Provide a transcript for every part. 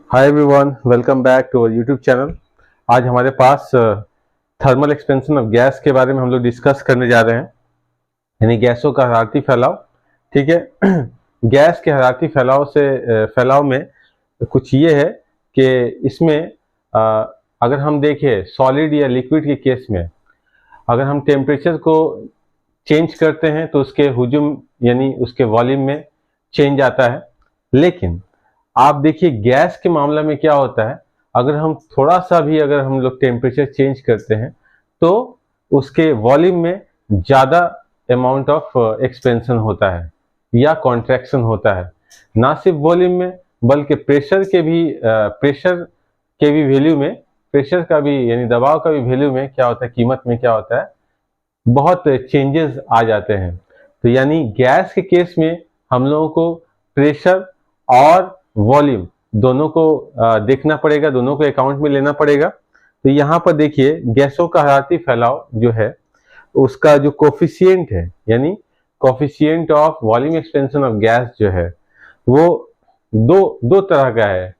Hi everyone, welcome back to our YouTube channel. आज हमारे पास थर्मल एक्सपेंशन ऑफ गैस के बारे में हम लोग डिस्कस करने जा रहे हैं, यानी गैसों का हरारती फैलाव। ठीक है। गैस के हरारती फैलाव में कुछ ये है कि इसमें अ, अगर हम देखें सॉलिड या लिक्विड के केस में, अगर हम टेम्परेचर को चेंज करते हैं तो उसके हुजूम यानी उसके वॉल्यूम में चेंज आता है। लेकिन आप देखिए गैस के मामला में क्या होता है, अगर हम थोड़ा सा भी अगर हम लोग टेम्परेचर चेंज करते हैं तो उसके वॉल्यूम में ज़्यादा अमाउंट ऑफ एक्सपेंशन होता है या कॉन्ट्रैक्शन होता है। ना सिर्फ वॉल्यूम में बल्कि प्रेशर के भी वैल्यू में, प्रेशर का भी यानी दबाव का भी वैल्यू में क्या होता है, कीमत में क्या होता है, बहुत चेंजेस आ जाते हैं। तो यानी गैस के केस में हम लोगों को प्रेशर और वॉल्यूम दोनों को देखना पड़ेगा, दोनों को अकाउंट में लेना पड़ेगा। तो यहाँ पर देखिए गैसों का हरारती फैलाव जो है उसका जो कोफिशिएंट है, यानी coefficient of volume expansion of gas जो है वो दो दो तरह का है।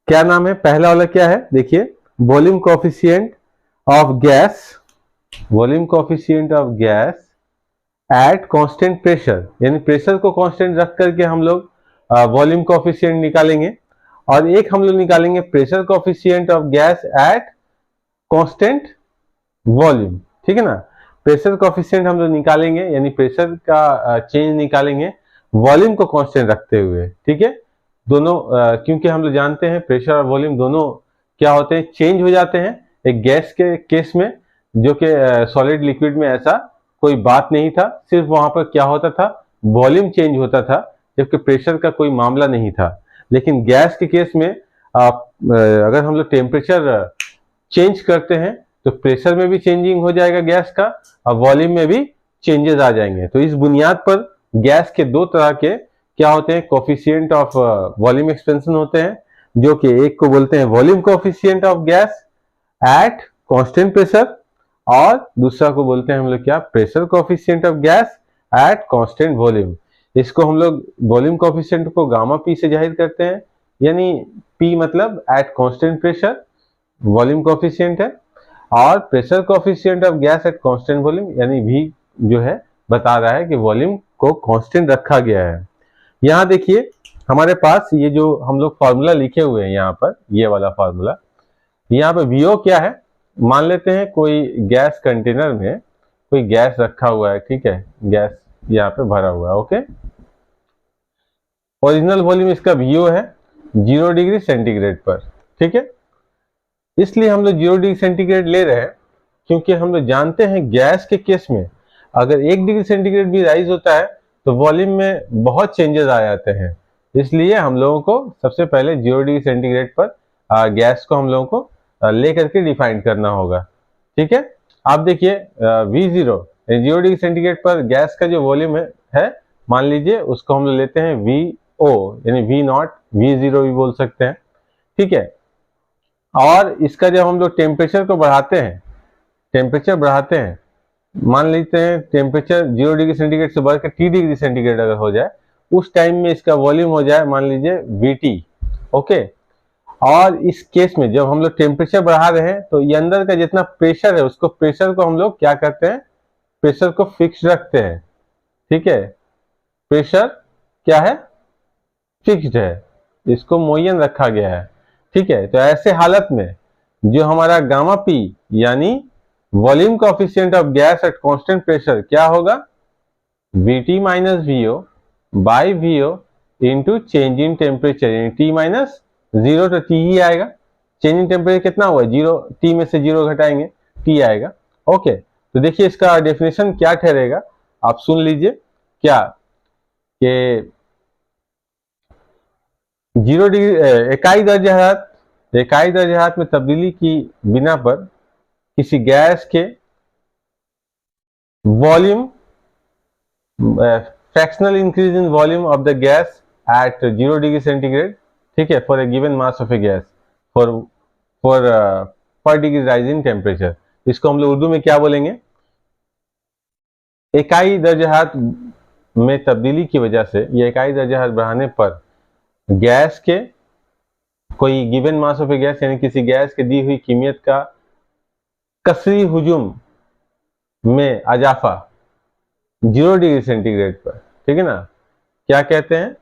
क्या नाम है? पहला वाला क्या है देखिए, volume coefficient of gas, volume coefficient of gas at constant pressure, यानी प्रेशर को कांस्टेंट रख करके हम लोग वॉल्यूम कोफिशिएंट निकालेंगे। और एक हम लोग निकालेंगे pressure coefficient of gas at constant volume. ठीक है ना। प्रेशर कोफिशिएंट हम लोग निकालेंगे यानी प्रेशर का चेंज निकालेंगे वॉल्यूम को कांस्टेंट रखते हुए। ठीक है। दोनों क्योंकि हम लोग जानते हैं प्रेशर और वॉल्यूम दोनों क्या होते हैं, चेंज हो जाते हैं। एक गैस के केस में, जो कि सॉलिड लिक्विड में ऐसा कोई बात नहीं था, सिर्फ वहां पर क्या होता था, वॉल्यूम चेंज होता था, जबकि प्रेशर का कोई मामला नहीं था। लेकिन गैस के केस में अगर हम लोग टेम्परेचर चेंज करते हैं तो प्रेशर में भी चेंजिंग हो जाएगा गैस का, और वॉल्यूम में भी चेंजेस आ जाएंगे। तो इस बुनियाद पर गैस के दो तरह के क्या होते हैं, कोफिशिएंट ऑफ वॉल्यूम एक्सपेंशन होते हैं, जो कि एक को बोलते हैं volume coefficient of gas at constant pressure, और दूसरा को बोलते हैं हम लोग क्या, pressure coefficient of gas at constant volume. इसको हम लोग वॉल्यूम कोफिशिएंट को गामा पी से जाहिर करते हैं, यानी पी मतलब eight constant pressure volume coefficient है, और pressure coefficient of gas at constant volume यानी वी जो है बता रहा है कि वॉल्यूम को कांस्टेंट रखा गया है। यहाँ देखिए हमारे पास ये जो हम लोग फॉर्मूला लिखे हुए हैं, यहाँ पर ये वाला फॉर्मूला, यहाँ पे वीओ क्या है, मान लेते हैं कोई गैस कंटेनर में कोई गैस रखा हुआ है। ठीक है, गैस यहाँ पे भरा हुआ है। ओके, ओरिजिनल वॉल्यूम इसका वीओ है 0 डिग्री सेंटीग्रेड पर। ठीक है, इसलिए हम लोग 0 डिग्री सेंटीग्रेड ले रहे हैं क्योंकि हम लोग जानते हैं गैस के केस में अगर 1 डिग्री सेंटीग्रेड भी राइज होता है तो वॉल्यूम में बहुत चेंजेस आ जाते हैं। इसलिए हम लोगों को सबसे पहले 0 डिग्री सेंटीग्रेड पर गैस को हम लोगों को ले करके डिफाइन करना होगा। ठीक है, आप देखिए V0 0 डिग्री सेंटीग्रेड पर गैस का जो वॉल्यूम है मान लीजिए उसको हम लोग लेते हैं VO, यानी V0, V0 भी बोल सकते हैं। ठीक है, और इसका जब हम लोग टेम्परेचर को बढ़ाते हैं, टेम्परेचर बढ़ाते हैं, मान लेते हैं टेम्परेचर 0 डिग्री सेंटीग्रेड से बढ़कर T डिग्री सेंटीग्रेड अगर हो जाए, उस टाइम में इसका वॉल्यूम हो जाए मान लीजिए VT। ओके, और इस केस में जब हम लोग टेम्परेचर बढ़ा रहे हैं तो ये अंदर का जितना प्रेशर है उसको, प्रेशर को हम लोग क्या करते हैं, प्रेशर को फिक्स रखते हैं। ठीक है, प्रेशर क्या है, फिक्स्ड है, इसको मुय्यन रखा गया है। ठीक है, तो ऐसे हालत में जो हमारा गामा पी यानी volume coefficient of gas at constant pressure क्या होगा, Vt minus VO by VO into change in temperature, यानी T माइनस 0 तो T ही आएगा। चेंज इन टेम्परेचर कितना हुआ, 0, T में से 0 घटाएंगे T आएगा। ओके, तो देखिए इसका डेफिनेशन क्या ठहरेगा, आप सुन लीजिए क्या, कि 0 डिग्री इकाई दर्जे हरारत में तब्दीली की बिना पर किसी गैस के volume, fractional increase in volume of the gas at 0 degree centigrade, ठीक है, for a given mass of A gas for for पर डिग्री राइज इन टेम्परेचर। इसको हम लोग उर्दू में क्या बोलेंगे, इकाई दर्जे हरारत में तब्दीली की वजह से या इकाई दर्जे हरारत बढ़ाने पर गैस के कोई given mass of A gas यानी किसी गैस की दी हुई कीमियत का कसरी हुजूम में अजाफा 0 डिग्री सेंटीग्रेड पर, ठीक है ना, क्या कहते हैं,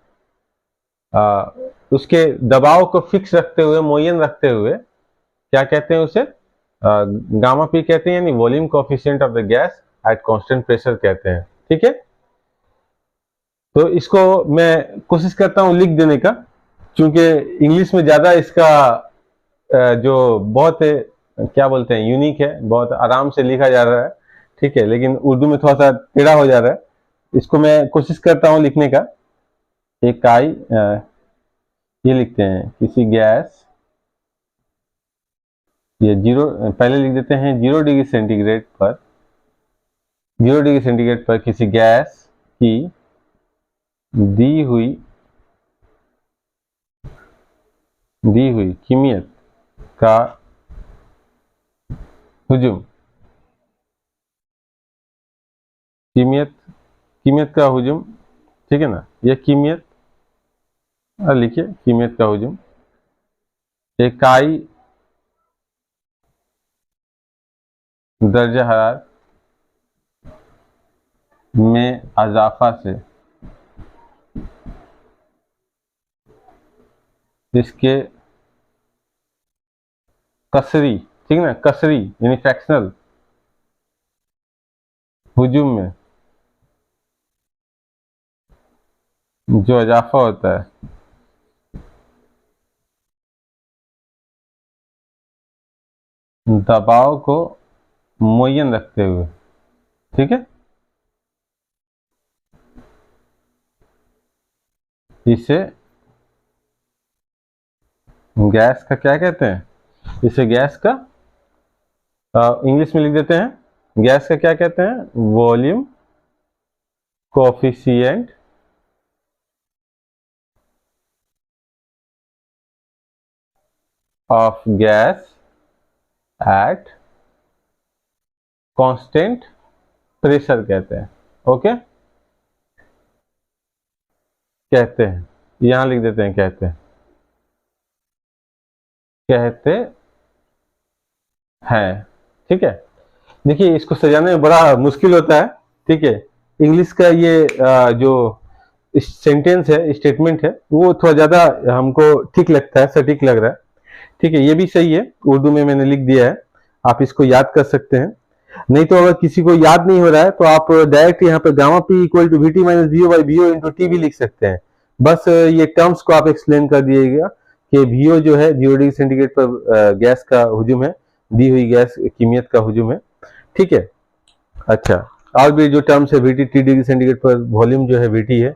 उसके दबाव को फिक्स रखते हुए, मुय्यन रखते हुए, क्या कहते हैं उसे, गामा पी कहते हैं, यानी volume coefficient of the gas at constant pressure कहते हैं। ठीक है, तो इसको मैं कोशिश करता हूं लिख देने का, क्योंकि इंग्लिश में ज्यादा इसका जो बहुत क्या बोलते हैं यूनिक है, बहुत आराम से लिखा जा रहा है। ठीक है, लेकिन उर्दू में थोड़ा सा टेढ़ा हो जा रहा है, इसको मैं कोशिश करता हूं लिखने का। इकाई ये लिखते हैं किसी गैस, ये 0 पहले लिख देते हैं 0 डिग्री सेंटीग्रेड पर, 0 डिग्री सेंटीग्रेड पर किसी गैस की दी हुई कीमियत का हुजूम, कीमियत का हुजूम, ठीक है ना, यह कीमियत, लिखिए कीमियत का हुजूम इकाई दर्जा हरारत में अजाफा से इसके कसरी, ठीक है ना, कसरी यानी फ्रैक्शनल हुजूम में जो इजाफा होता है दबाव को मुय्यन रखते हुए, ठीक है, इसे गैस का क्या कहते हैं, इसे गैस का इंग्लिश में लिख देते हैं, गैस का क्या कहते हैं, volume coefficient of gas at constant pressure कहते हैं। ओके, कहते हैं, यहां लिख देते हैं कहते हैं। ठीक है, देखिए इसको सजाने में बड़ा मुश्किल होता है। ठीक है, इंग्लिश का ये जो सेंटेंस है, स्टेटमेंट है, वो थोड़ा ज्यादा हमको ठीक लगता है, सटीक लग रहा है। ठीक है, ये भी सही है, उर्दू में मैंने लिख दिया है, आप इसको याद कर सकते हैं। नहीं तो अगर किसी को याद नहीं हो रहा है तो आप डायरेक्ट यहाँ पे gamma P equal to V T minus B O by B O into T भी लिख सकते हैं। बस ये टर्म्स को आप एक्सप्लेन कर दिएगा कि वी ओ जो है 0 डिग्री सेंटीग्रेड पर गैस का हुजूम है, दी हुई गैस कीमियत का हुजूम है। ठीक है, अच्छा, और भी जो टर्म्स है, वी टी डिग्री सेंटीग्रेड पर वॉल्यूम जो है वी टी है,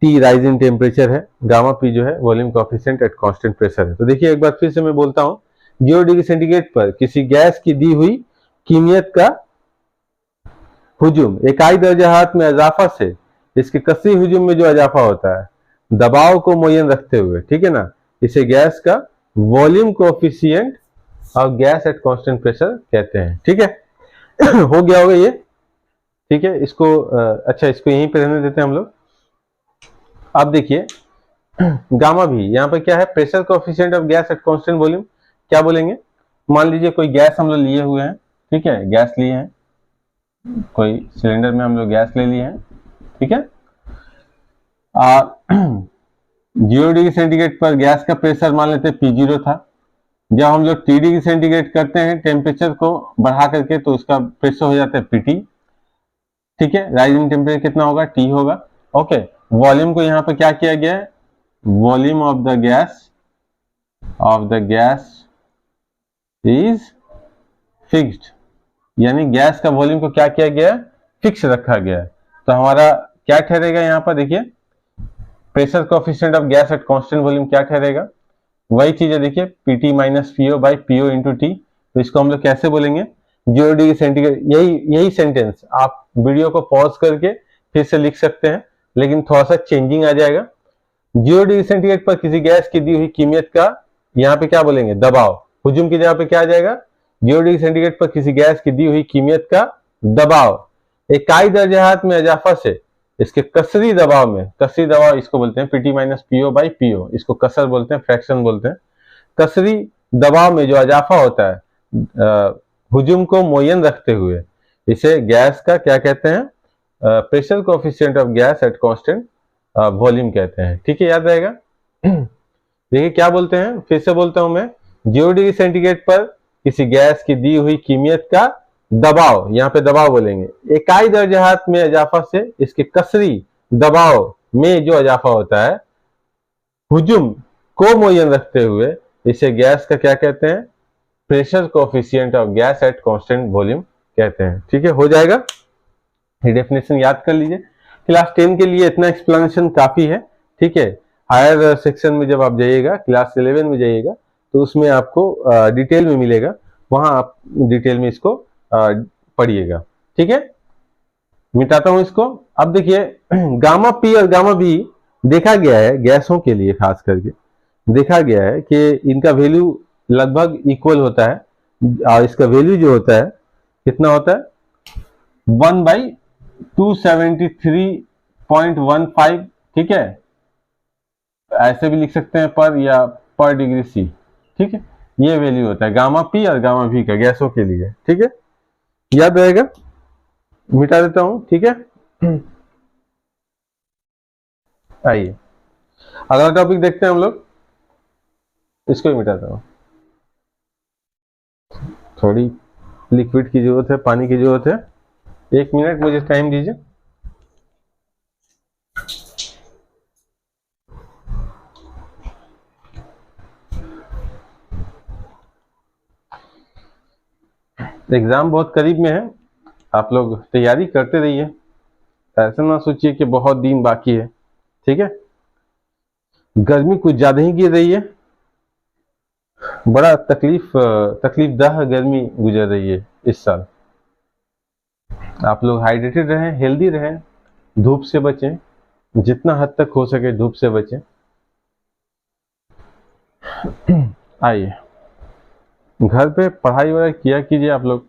टी राइज इन टेम्परेचर है, गामा पी जो है volume coefficient eight constant pressure है। तो देखिए एक बार फिर से मैं बोलता हूं, 0 डिग्री सेंटीग्रेड पर किसी गैस की दी हुई कीमियत का हुजूम इकाई दर्जा हाथ में इजाफा से इसके कसरी हुजूम में जो इजाफा होता है दबाव को मुय्यन रखते हुए, ठीक है ना, इसे गैस का वॉल्यूम कोएफिशिएंट और गैस एट कांस्टेंट प्रेशर कहते हैं। ठीक है हो गया होगा ये। ठीक है, इसको अच्छा, इसको यहीं पे रहने देते हैं हम लोग। अब देखिए गामा भी यहाँ पर क्या है, pressure coefficient of gas at constant volume. क्या बोलेंगे, मान लीजिए कोई गैस हम लोग लिए हुए हैं, ठीक है, गैस लिए हैं, कोई सिलेंडर में हम लोग गैस ले लिए हैं, ठीक है, 0 डिग्री सेंटीग्रेड पर गैस का प्रेशर मान लेते हैं P0 था। जब हम लोग T डिग्री सेंटीग्रेड करते हैं टेम्परेचर को बढ़ा करके तो उसका प्रेशर हो जाता है PT। ठीक है, राइजिंग टेम्परेचर कितना होगा, T होगा। ओके, वॉल्यूम को यहाँ पर क्या किया गया है, volume of the gas is fixed, यानी गैस का वॉल्यूम को क्या किया गया है, फिक्स रखा गया है। तो हमारा क्या ठहरेगा यहाँ पर, देखिए pressure coefficient of gas at constant volume क्या ठहरेगा, वही चीज है, देखिए PT minus PO by PO into T. तो इसको हम लोग कैसे बोलेंगे, 0 डिग्री सेंटीग्रेड, यही सेंटेंस आप वीडियो को पॉज करके फिर से लिख सकते हैं, लेकिन थोड़ा सा चेंजिंग आ जाएगा। 0 डिग्री सेंटीग्रेड पर किसी गैस की दी हुई कीमियत का, यहाँ पे क्या बोलेंगे, दबाव, हुजूम की जगह पे क्या आ जाएगा, 0 डिग्री सेंटीग्रेड पर किसी गैस की दी हुई कीमियत का दबाव इकाई दर्जाहात में इजाफा से इसके कसरी दबाव में, कसरी दबाव इसको बोलते हैं PT minus PO by PO, इसको कसर बोलते हैं, फ्रैक्शन बोलते हैं। कसरी दबाव में जो इजाफा होता है हुजूम को मुय्यन रखते हुए, इसे गैस का क्या कहते हैं? Pressure coefficient of gas at constant volume कहते हैं। ठीक है, याद रहेगा। देखिए क्या बोलते हैं, फिर से बोलता हूं मैं, 0 डिग्री सेंटीग्रेड पर किसी गैस की दी हुई कीमियत का दबाव, यहाँ पे दबाव बोलेंगे, इकाई दर्जाहात में इजाफा से इसके कसरी दबाव में जो इजाफा होता है हुजूम को मुय्यन रखते हुए, इसे गैस का क्या कहते हैं? Pressure coefficient of gas at constant volume कहते हैं। ठीक है, हो जाएगा। ये डेफिनेशन याद कर लीजिए। क्लास 10 के लिए इतना एक्सप्लेनेशन काफी है। ठीक है, हायर सेक्शन में जब आप जाइएगा, क्लास 11 में जाइएगा, तो उसमें आपको डिटेल में मिलेगा, वहां आप डिटेल में इसको पढ़िएगा। ठीक है, मिटाता हूं इसको। अब देखिए गामा पी और गामा बी देखा गया है गैसों के लिए, खास करके देखा गया है कि इनका वैल्यू लगभग इक्वल होता है, और इसका वैल्यू जो होता है कितना होता है? 1/273.15। ठीक है, ऐसे भी लिख सकते हैं पर, या पर डिग्री सी। ठीक है, ये वैल्यू होता है गामा पी और गामा वी का गैसों के लिए। ठीक है, याद रहेगा। मिटा देता हूं। ठीक है, आइए अगला टॉपिक देखते हैं हम लोग, इसको ही मिटाता हूं। थोड़ी लिक्विड की जरूरत है, पानी की जरूरत है। 1 मिनट मुझे टाइम दीजिए। एग्जाम बहुत करीब में है, आप लोग तैयारी करते रहिए, ऐसा ना सोचिए कि बहुत दिन बाकी है। ठीक है, गर्मी कुछ ज्यादा ही गिर रही है, बड़ा तकलीफदाह गर्मी गुजर रही है इस साल। आप लोग हाइड्रेटेड रहें, हेल्दी रहें, धूप से बचें, जितना हद तक हो सके धूप से बचें। आइए, घर पे पढ़ाई वगैरह किया कीजिए आप लोग।